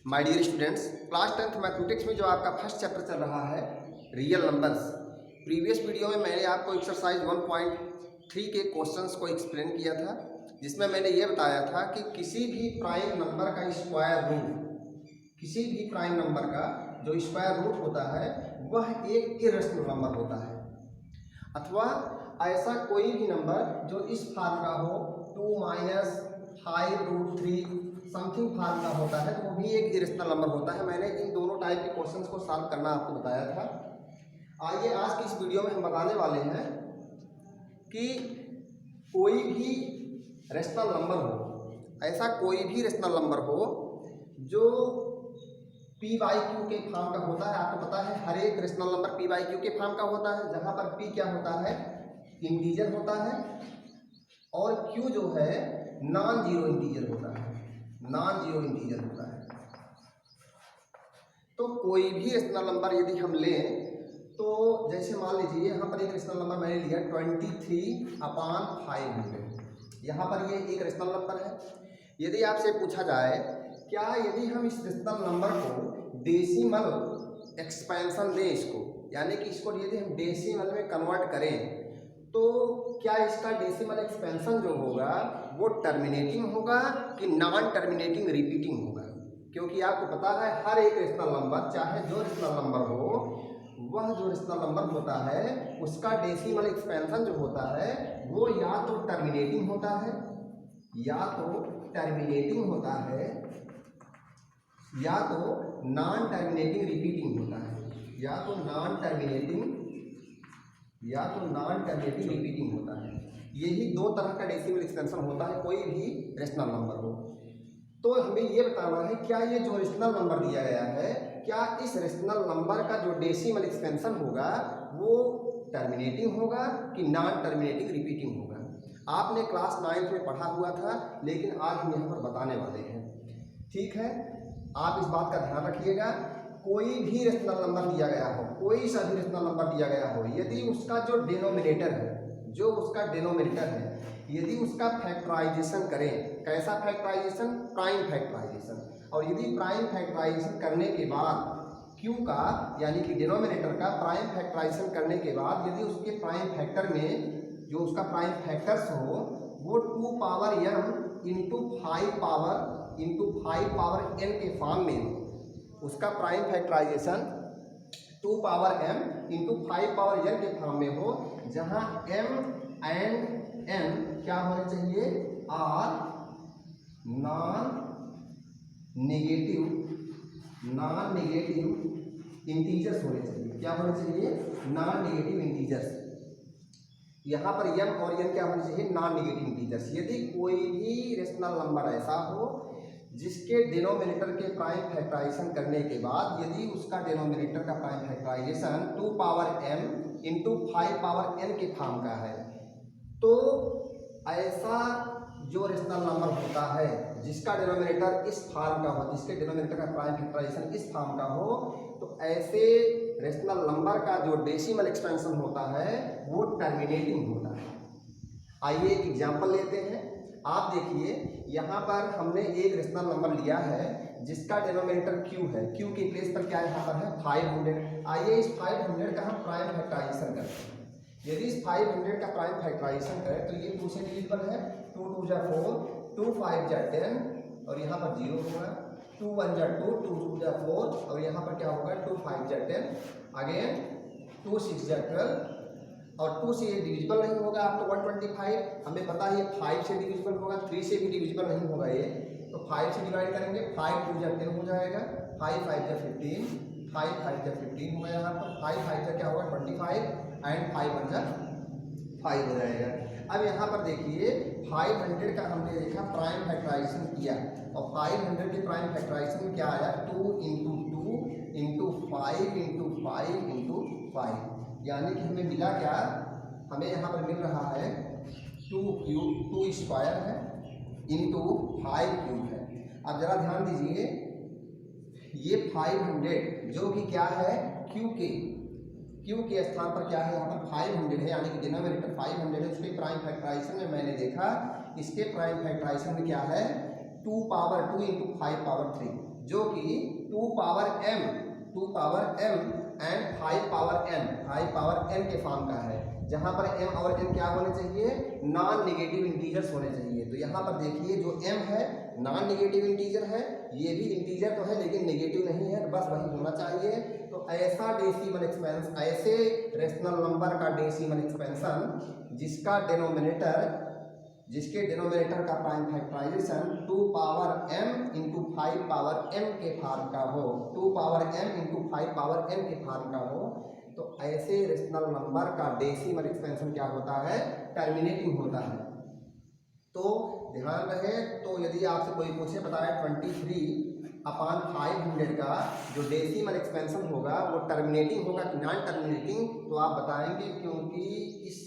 My dear students, class 10th mathematics में जो आपका फर्स्ट चैप्टर चल रहा है रियल नंबर्स। प्रीवियस वीडियो में मैंने आपको एक्सरसाइज 1.3 के क्वेश्चंस को एक्सप्लेन किया था, जिसमें मैंने ये बताया था कि किसी भी प्राइम नंबर का स्क्वायर रूट, किसी भी प्राइम नंबर का जो स्क्वायर रूट होता है वह एक इरेशनल नंबर होता है, अथवा ऐसा कोई भी नंबर जो इस फॉर्म का हो 2 - 5√3 समथिंग फॉर्म का होता है तो वो भी एक इरेशनल नंबर होता है। मैंने इन दोनों टाइप के क्वेश्चंस को सॉल्व करना आपको बताया था। आइए आज की इस वीडियो में हम बताने वाले हैं कि कोई भी रेशनल नंबर हो, ऐसा कोई भी रेशनल नंबर हो जो p/q के फॉर्म का होता है। आपको पता है हर एक रेशनल नंबर p/q के फॉर्म का होता है, जहां पर p क्या होता है, इंटीजर होता है, और q जो है नॉन जीरो इंटीजर होता है, नॉन जीरो इंटीजर होता है। तो कोई भी रेशनल नंबर यदि हम लें तो जैसे मान लीजिए यहाँ पर एक रेशनल नंबर मैंने लिया 23/500, यहाँ पर ये एक रेशनल नंबर है। यदि आपसे पूछा जाए क्या यदि हम इस रेशनल नंबर को डेसिमल एक्सपेंशन दें, इसको यानी कि इसको यदि हम डेसिमल में कन्वर्ट करें तो क्या इसका डेसिमल एक्सपेंशन जो होगा वो टर्मिनेटिंग होगा कि नॉन टर्मिनेटिंग रिपीटिंग होगा। क्योंकि आपको पता है हर एक रेशनल नंबर, चाहे जो रेशनल नंबर हो, वह जो रेशनल नंबर होता है उसका डेसिमल एक्सपेंशन जो होता है वो या तो टर्मिनेटिंग होता है, या तो टर्मिनेटिंग होता है, या तो नॉन टर्मिनेटिंग रिपीटिंग होता है, या तो नॉन टर्मिनेटिंग रिपीटिंग होता है। यही दो तरह का डेसिमल एक्सपेंशन होता है कोई भी रेशनल नंबर हो। तो हमें ये बताना है क्या ये जो रेशनल नंबर दिया गया है, क्या इस रेशनल नंबर का जो डेसिमल एक्सपेंशन होगा वो टर्मिनेटिंग होगा कि नॉन टर्मिनेटिंग रिपीटिंग होगा। आपने क्लास 9th में पढ़ा हुआ था, लेकिन आज हम यहाँ पर बताने वाले हैं। ठीक है, आप इस बात का ध्यान रखिएगा। कोई भी रेशनल नंबर दिया गया हो, कोई सा भी रेशनल नंबर दिया गया हो, यदि उसका जो डिनोमिनेटर है, यदि उसका फैक्टराइजेशन करें, कैसा फैक्टराइजेशन, प्राइम फैक्टराइजेशन, और यदि प्राइम फैक्टराइजेशन करने के बाद q का यानी कि डिनोमिनेटर का प्राइम फैक्टराइजेशन करने के बाद यदि उसके प्राइम फैक्टर में जो उसका प्राइम फैक्टर्स हो वो 2 power m into 5 power n के फॉर्म में हो, उसका prime factorisation 2 power m into 5 power n के फॉर्म में हो, जहां m एंड n क्या होने चाहिए, आर नॉन नेगेटिव इंटीजर्स होने चाहिए। क्या होने चाहिए, नॉन नेगेटिव इंटीजर्स। यहाँ पर m और n क्या होने चाहिए, नॉन नेगेटिव इंटीजर्स। यदि कोई भी रेशनल नंबर ऐसा हो जिसके डिनोमिनेटर के प्राइम फैक्टराइजेशन करने के बाद यदि उसका डिनोमिनेटर का prime factorisation 2 power m into 5 power n के फॉर्म का है, तो ऐसा जो रेशनल नंबर होता है जिसका डिनोमिनेटर इस फॉर्म का हो, जिसके डिनोमिनेटर का प्राइम फैक्टराइजेशन इस फॉर्म का हो, तो ऐसे रेशनल नंबर का जो डेसिमल एक्सपेंशन होता है वो टर्मिनेटिंग होता है। आइए एक एग्जांपल लेते हैं। आप देखिए यहाँ पर हमने एक रेशनल नंबर लिया है जिसका डिनोमिनेटर q है, q के प्लेस पर क्या यहाँ पर है 500। आइए इस 500 का हम प्राइम फैक्टराइजेशन करते हैं। यदि इस 500 का प्राइम फैक्टराइजेशन करें तो ये 2 से डिविजिबल है, 2 2 जा 4, 2 5 जा 10, और यहाँ पर 0 होगा, 2 1 जा 2, 2 2 जा 4, और यहाँ पर क्या होगा 2 5 जा 10, अगेन 2 6 जा 12, और 2 से ये डिविजिबल नहीं होगा। आप तो 125 हमें पता है 5 से डिविजिबल होगा, 3 से भी डिविजिबल नहीं होगा ये, तो 5 से डिवाइड करेंगे, 5 2 जा 10 हो जाएगा, 5 5 जा 15, 5 5 जा 15 होगा, यहाँ पर 5 5 जा क्या होगा 25, एंड 5 1 जा 5 हो जाएगा। अब यहाँ पर देखिए 500 का हमने देखा प्राइम फैक्टराइजेशन किया, और 500 के प्राइम फैक्टराइजेशन में क्या आया 2 इंटू 2 इंटू 5 इंटू 5 इंटू 5, यानी कि हमें मिला क्या, हमें यहाँ पर मिल रहा है 2 स्क्वायर है इंटू 5 क्यूब है। अब जरा ध्यान दीजिए, ये 500 जो कि क्या है q के स्थान पर क्या है, यहाँ पर 500 है, यानी कि डिनोमिनेटर 500 है। उसके प्राइम फैक्टराइजेशन में मैंने देखा इसके प्राइम फैक्टराइजेशन में क्या है 2 पावर 2 इंटू 5 पावर 3, जो कि 2 power m and 5 power n के फॉर्म का है, जहाँ पर m और n क्या होने चाहिए, नॉन नेगेटिव इंटीजर्स होने चाहिए। तो यहाँ पर देखिए जो m है नॉन नेगेटिव इंटीजर है, ये भी इंटीजर तो है लेकिन नेगेटिव नहीं है, बस वही होना चाहिए। तो ऐसा डेसिमल एक्सपेंशन, ऐसे रेशनल नंबर का डेसिमल एक्सपेंशन जिसके डिनोमिनेटर का prime factorisation 2 power m into 5 power m के फॉर्म का हो, 2 power m into 5 power m के फॉर्म का हो, तो ऐसे रेशनल नंबर का डेसिमल एक्सपेंशन क्या होता है, टर्मिनेटिंग होता है। तो ध्यान रहे, तो यदि आपसे कोई पूछे बताए 23/500 का जो डेसिमल एक्सपेंशन होगा वो टर्मिनेटिंग होगा कि नॉन टर्मिनेटिंग, तो आप बताएंगे क्योंकि इस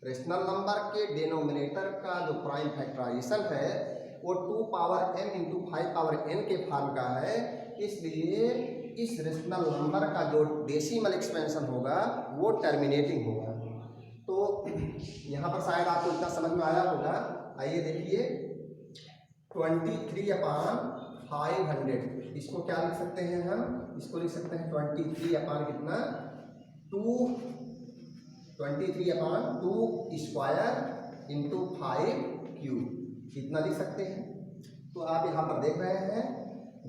रेशनल नंबर के डिनोमिनेटर का जो प्राइम फैक्टराइजेशन है वो 2 power m into 5 power n के फॉर्म का है, इसलिए इस रेशनल नंबर का जो डेसिमल एक्सपेंशन होगा वो टर्मिनेटिंग होगा। तो यहाँ पर शायद आपको इतना समझ में आया होगा। आइए देखिए 23/500, इसको क्या लिख सकते हैं हम, इसको लिख सकते हैं 23/2 स्क्वायर इंटू 5 क्यूब, कितना लिख सकते हैं। तो आप यहाँ पर देख रहे हैं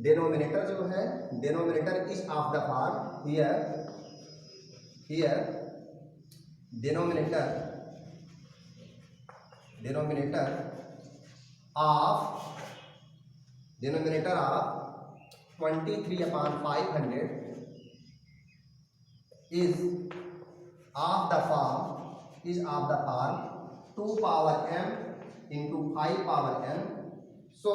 डिनोमिनेटर जो है, denominator is of the form here denominator of 23/500 is of the form 2 power m into 5 power n, so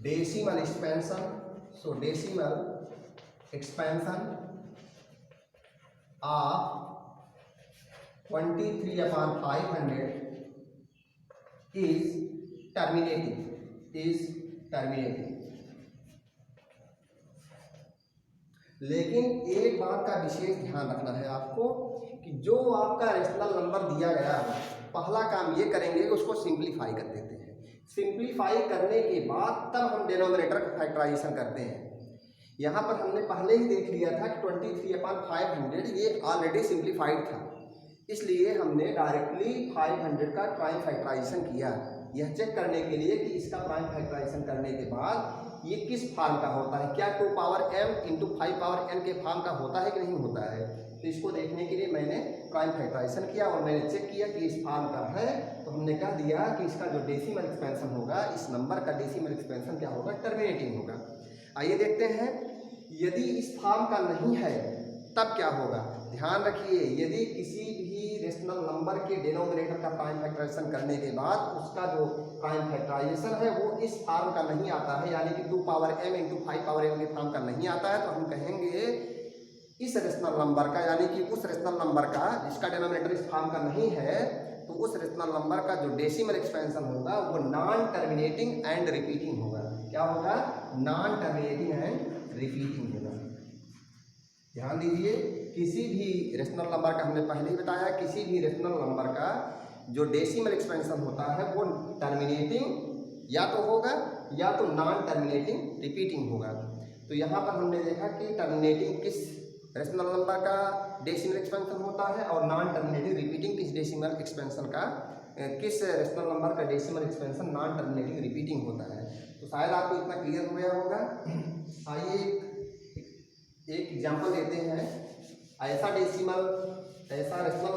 decimal expansion of 23/500 is terminating। लेकिन एक बात का विशेष ध्यान रखना है आपको कि जो आपका रेशनल नंबर दिया गया है, पहला काम ये करेंगे कि उसको सिंप्लीफाई कर देते हैं। सिंप्लीफाई करने के बाद तब हम डिनोमिनेटर का फैक्टराइजेशन करते हैं। यहाँ पर हमने पहले ही देख लिया था कि 23/500 ये ऑलरेडी सिंप्लीफाइड था, इसलिए हमने डायरेक्टली 500 का प्राइम फैक्टराइजेशन किया, यह चेक करने के लिए कि इसका प्राइम फैक्टराइजेशन करने के बाद ये किस फॉर्म का होता है, क्या 2 power m into 5 power n के फॉर्म का होता है कि नहीं होता है। तो इसको देखने के लिए मैंने प्राइम फैक्टराइजेशन किया और मैंने चेक किया कि इस फॉर्म का है, तो हमने कह दिया कि इसका जो डेसिमल एक्सपेंशन होगा, इस नंबर का डेसिमल एक्सपेंशन क्या होगा, टर्मिनेटिंग होगा। आइए देखते हैं यदि इस फॉर्म का नहीं है तब क्या होगा। ध्यान रखिए, यदि किसी भी रेशनल नंबर के डिनोमिनेटर का प्राइम फैक्टराइजेशन करने के बाद उसका जो प्राइम फैक्टराइजेशन है वो इस फॉर्म का नहीं आता है, यानी कि 2 power m into 5 power n के फॉर्म का नहीं आता है, तो हम कहेंगे इस रेशनल नंबर का, यानी कि उस रेशनल नंबर का जिसका डिनोमिनेटर इस फॉर्म का नहीं है, तो उस रेशनल नंबर का जो डेसिमल एक्सपेंशन होगा वो नॉन टर्मिनेटिंग एंड रिपीटिंग होगा। क्या होगा, नॉन टर्मिनेटिंग एंड रिपीटिंग होगा। ध्यान दीजिए, किसी भी रेशनल नंबर का, हमने पहले ही बताया, किसी भी रेशनल नंबर का जो डेसिमल एक्सपेंशन होता है वो टर्मिनेटिंग या तो होगा या तो नॉन टर्मिनेटिंग रिपीटिंग होगा। तो यहाँ पर हमने देखा कि टर्मिनेटिंग किस रेशनल नंबर का डेसिमल एक्सपेंशन होता है और नॉन टर्मिनेटिंग रिपीटिंग किस डेसिमल एक्सपेंशन का, किस रेशनल नंबर का decimal expansion non terminating repeating होता है। तो शायद आपको इतना क्लियर हो गया होगा। आइए एक एग्जाम्पल देते हैं, ऐसा रेशनल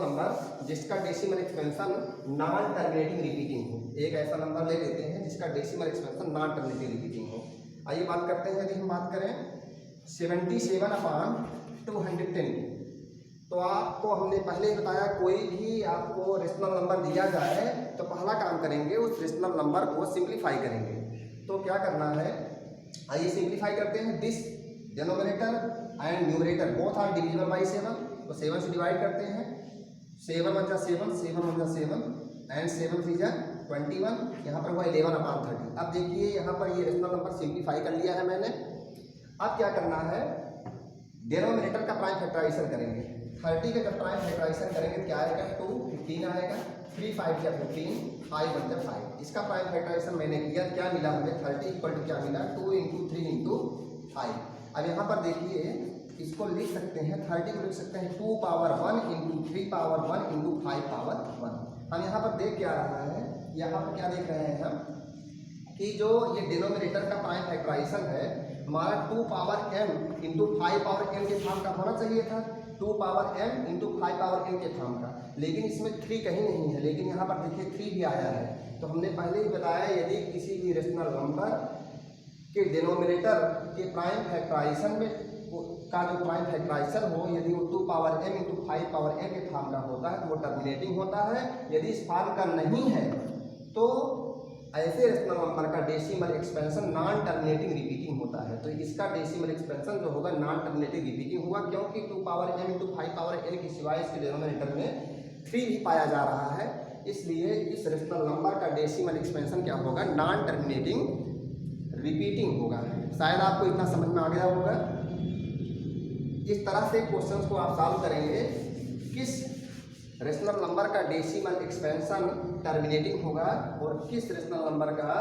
नंबर जिसका decimal expansion non terminating repeating हो। एक ऐसा नंबर ले लेते हैं जिसका decimal expansion non terminating repeating हो। आइए बात करते हैं, यदि हम बात करें 77/210, तो आपको हमने पहले ही बताया कोई भी आपको रेशनल नंबर दिया जाए तो पहला काम करेंगे उस रेशनल नंबर को सिंप्लीफाई करेंगे। तो क्या करना है, आइए सिंप्लीफाई करते हैं। This denominator and numerator both are divisible by 7, तो 7 से डिवाइड करते हैं। 7 × 7 एंड 7 × 21, यहाँ पर हुआ 11/30। अब देखिए यहाँ पर ये रेशनल नंबर सिंप्लीफाई कर लिया है मैंने। अब क्या करना है, डिनोमिनेटर का प्राइम फैक्टराइजेशन करेंगे। 30 का जब प्राइम फैक्टराइजेशन करेंगे क्या आएगा 2, 15 आएगा, 3 5 या 15, 5 1 5। इसका प्राइम फैक्टराइजेशन मैंने किया, क्या मिला हमें 30 इक्वल टू क्या मिला 2 × 3 × 5। अब यहाँ पर देखिए इसको लिख सकते हैं 30 को लिख सकते हैं 2 पावर 1 × 3 पावर 1 × 5 पावर 1। हम यहाँ पर देख क्या रहा है, यहाँ पर क्या देख रहे हैं हम कि जो ये डिनोमिनेटर का प्राइम फैक्टराइजेशन है हमारा 2 पावर m × 5 पावर m के फॉर्म का होना चाहिए था, 2 पावर m × 5 पावर m के फॉर्म का, लेकिन इसमें 3 कहीं नहीं है। लेकिन यहाँ पर देखिए 3 भी आया है। तो हमने पहले ही बताया यदि किसी भी रेशनल नंबर के डिनोमिनेटर के प्राइम फैक्टराइजेशन में का जो प्राइम फैक्टराइजेशन हो यदि वो 2 पावर m × 5 पावर m के फॉर्म का होता है तो वो टर्मिनेटिंग होता है। यदि इस फॉर्म का नहीं है तो ऐसे रेशनल नंबर का decimal expansion non terminating repeating होता है। तो इसका डेसिमल एक्सपेंशन जो होगा नॉन टर्मिनेटिंग रिपीटिंग होगा, क्योंकि 2 पावर m × 5 पावर n के सिवाय इसके डिनोमिनेटर में 3 भी पाया जा रहा है, इसलिए इस रेशनल नंबर का डेसिमल एक्सपेंशन क्या होगा नॉन टर्मिनेटिंग रिपीटिंग होगा। शायद आपको इतना समझ में आ गया होगा। इस तरह से क्वेश्चंस को आप सॉल्व करेंगे, किस रेशनल नंबर का डेसिमल एक्सपेंशन टर्मिनेटिंग होगा और किस रेशनल नंबर का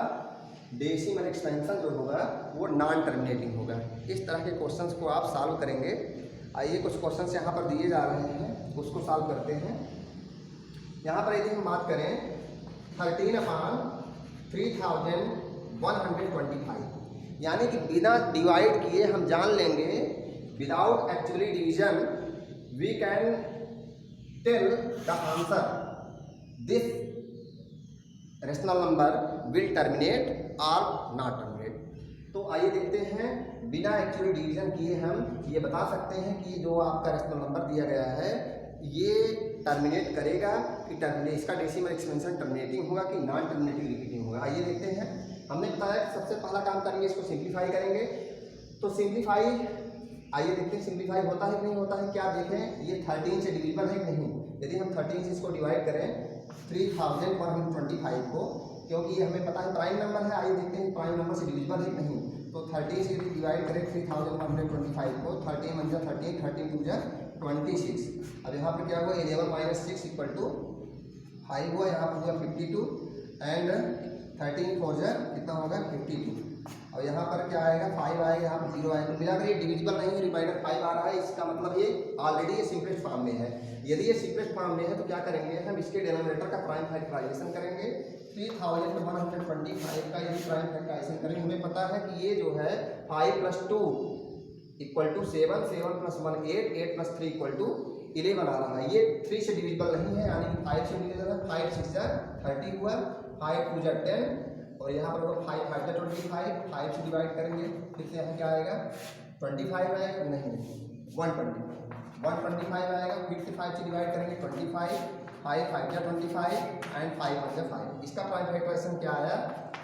डेसिमल एक्सपेंशन जो होगा वो नॉन टर्मिनेटिंग होगा। इस तरह के क्वेश्चंस को आप सॉल्व करेंगे। आइए कुछ क्वेश्चंस यहाँ पर दिए जा रहे हैं, उसको सॉल्व करते हैं। यहाँ पर यदि हम बात करें 13/3125, यानी कि बिना डिवाइड किए हम जान लेंगे without actually division we can tell the answer this rational number will terminate और नॉट टर्मिनेट। तो आइए देखते हैं, बिना एक्चुअली डिवीजन किए हम ये बता सकते हैं कि जो आपका रेशनल नंबर दिया गया है ये टर्मिनेट करेगा कि इसका डेसिमल एक्सपेंशन टर्मिनेटिंग होगा कि नॉन टर्मिनेटिंग रिपीटिंग होगा। आइए देखते हैं। हमने बताया कि सबसे पहला काम करेंगे इसको सिंप्लीफाई करेंगे। तो सिंप्लीफाई आइए देखते हैं सिंप्लीफाई होता है कि नहीं होता है। क्या देखें ये 13 से डिविजिबल है कि नहीं। यदि हम 13 से इसको डिवाइड करें 3125 को, क्योंकि ये हमें पता है प्राइम नंबर है, आइए देखते हैं प्राइम नंबर से डिविजिबल है कि नहीं। तो 13 से यदि डिवाइड करें 3125 को, 13 1 13, 13 2 26। अब यहाँ पर क्या हुआ 11 - 6 = 5 हुआ, यहाँ पर हुआ 52 एंड 13 4 कितना होगा 52। और यहाँ पर क्या आएगा 5 आएगा, यहाँ पर 0 आएगा। तो मिलाकर ये डिविजिबल नहीं है, डिवाइडर 5 आ रहा है, इसका मतलब ये ऑलरेडी ये सिंपलेस्ट फॉर्म में है। यदि ये सिंपलेस्ट फॉर्म में है तो क्या करेंगे हम इसके डिनोमिनेटर का प्राइम फैक्टराइजेशन करेंगे। 3125 का यदि प्राइम फैक्टराइजेशन करेंगे, हमें पता है कि ये जो है 5 + 2 = 7, 7 + 1 8, 8 + 3 = 11 आ रहा है। ये 3 से डिविजिबल नहीं है, यानी 5 से डिविजिबल है। 5 6 30 हुआ, 5 2 10 और यहाँ पर होगा 5 5 25, 5 से डिवाइड करेंगे फिर से यहाँ क्या आएगा 25 आएगा, नहीं 125 आएगा। फिर से 5 से डिवाइड करेंगे 25, 5 5 25 एंड 5 1 5। इसका प्राइम फैक्टराइजेशन क्या आया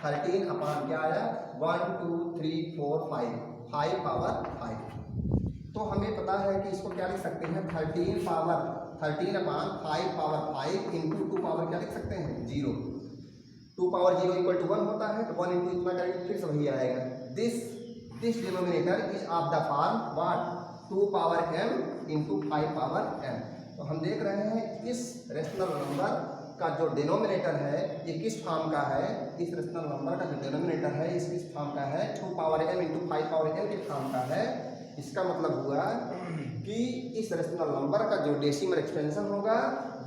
13 अपान क्या आया 1 2 3 4 5 पावर 5। तो हमें पता है कि इसको क्या लिख सकते हैं 13 अपान 5 पावर 5 इंटू 2 पावर क्या लिख सकते हैं 0। 2 पावर 0 = 1 होता है, तो 1 इंटू इतना करेंगे फिर से वही आएगा। This denominator is of the form what 2 power m × 5 power m। तो हम देख रहे हैं इस रेशनल नंबर का जो डिनोमिनेटर है ये किस फॉर्म का है। इस रेशनल नंबर का जो डिनोमिनेटर है इस किस फॉर्म का है 2 पावर m × 5 पावर m के फॉर्म का है। इसका मतलब हुआ कि इस रेशनल नंबर का जो डेसिमल एक्सपेंशन होगा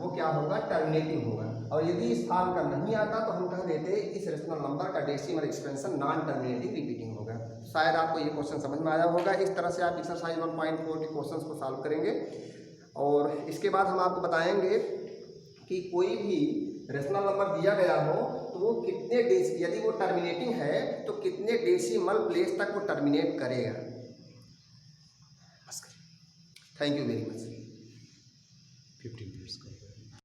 वो क्या होगा टर्मिनेटिंग होगा। और यदि इस फॉर्म का नहीं आता तो हम कह देते इस रेशनल नंबर का decimal expansion non terminating repeating होगा। शायद आपको ये क्वेश्चन समझ में आया होगा। इस तरह से आप एक्सरसाइज 1.4 के क्वेश्चंस को सॉल्व करेंगे। और इसके बाद हम आपको बताएंगे कि कोई भी रेशनल नंबर दिया गया हो तो वो कितने यदि वो टर्मिनेटिंग है तो कितने डेसिमल प्लेस तक वो टर्मिनेट करेगा। Thank you very much. 15 minutes का